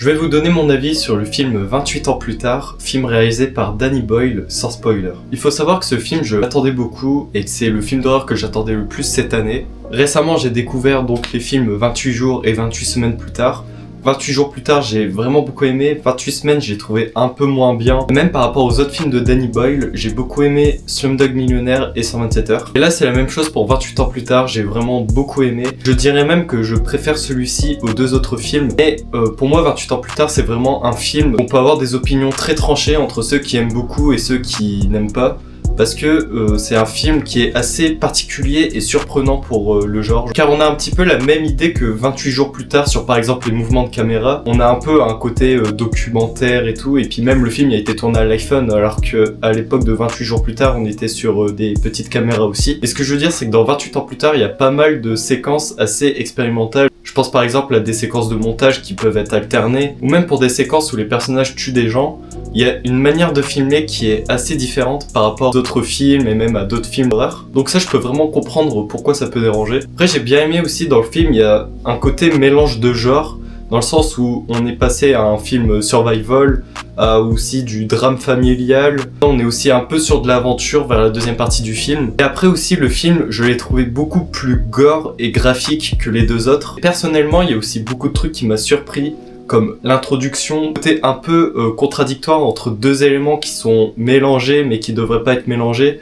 Je vais vous donner mon avis sur le film 28 ans plus tard, film réalisé par Danny Boyle, sans spoiler. Il faut savoir que ce film, je l'attendais beaucoup et que c'est le film d'horreur que j'attendais le plus cette année. Récemment, j'ai découvert donc les films 28 jours et 28 semaines plus tard. 28 jours plus tard, j'ai vraiment beaucoup aimé. 28 semaines, j'ai trouvé un peu moins bien. Même par rapport aux autres films de Danny Boyle, j'ai beaucoup aimé Slumdog Millionnaire et 127 heures. Et là, c'est la même chose pour 28 ans plus tard, j'ai vraiment beaucoup aimé. Je dirais même que je préfère celui-ci aux deux autres films. Et pour moi, 28 ans plus tard, c'est vraiment un film où on peut avoir des opinions très tranchées entre ceux qui aiment beaucoup et ceux qui n'aiment pas. Parce que c'est un film qui est assez particulier et surprenant pour le genre. Car on a un petit peu la même idée que 28 jours plus tard sur par exemple les mouvements de caméra. On a un peu un côté documentaire et tout. Et puis même le film il a été tourné à l'iPhone alors qu'à l'époque de 28 jours plus tard on était sur des petites caméras aussi. Et ce que je veux dire c'est que dans 28 ans plus tard il y a pas mal de séquences assez expérimentales. Je pense par exemple à des séquences de montage qui peuvent être alternées. Ou même pour des séquences où les personnages tuent des gens. Il y a une manière de filmer qui est assez différente par rapport à d'autres films et même à d'autres films d'horreur. Donc ça je peux vraiment comprendre pourquoi ça peut déranger. Après j'ai bien aimé aussi dans le film, il y a un côté mélange de genres, dans le sens où on est passé à un film survival, à aussi du drame familial. On est aussi un peu sur de l'aventure vers la deuxième partie du film. Et après aussi le film, je l'ai trouvé beaucoup plus gore et graphique que les deux autres. Personnellement, il y a aussi beaucoup de trucs qui m'a surpris, comme l'introduction, côté un peu contradictoire entre deux éléments qui sont mélangés mais qui devraient pas être mélangés.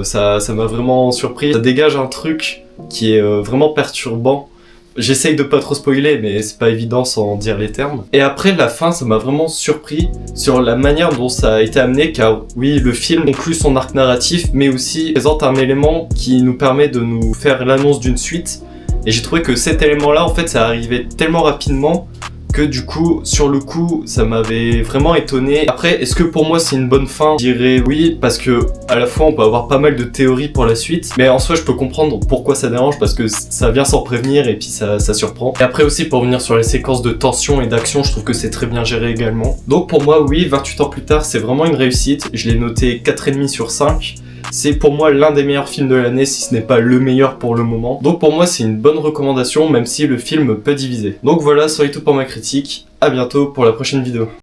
Ça m'a vraiment surpris. Ça dégage un truc qui est vraiment perturbant. J'essaye de pas trop spoiler mais c'est pas évident sans dire les termes. Et après la fin ça m'a vraiment surpris sur la manière dont ça a été amené, car oui le film conclut son arc narratif mais aussi présente un élément qui nous permet de nous faire l'annonce d'une suite. Et j'ai trouvé que cet élément là en fait ça arrivait tellement rapidement que du coup, sur le coup, ça m'avait vraiment étonné. Après, est-ce que pour moi c'est une bonne fin? Je dirais oui, parce que à la fois on peut avoir pas mal de théories pour la suite, mais en soi je peux comprendre pourquoi ça dérange, parce que ça vient sans prévenir et puis ça surprend. Et après aussi, pour revenir sur les séquences de tension et d'action, je trouve que c'est très bien géré également. Donc pour moi, oui, 28 ans plus tard, c'est vraiment une réussite. Je l'ai noté 4,5 sur 5. C'est pour moi l'un des meilleurs films de l'année, si ce n'est pas le meilleur pour le moment. Donc pour moi c'est une bonne recommandation, même si le film peut diviser. Donc voilà, ça est tout pour ma critique. À bientôt pour la prochaine vidéo.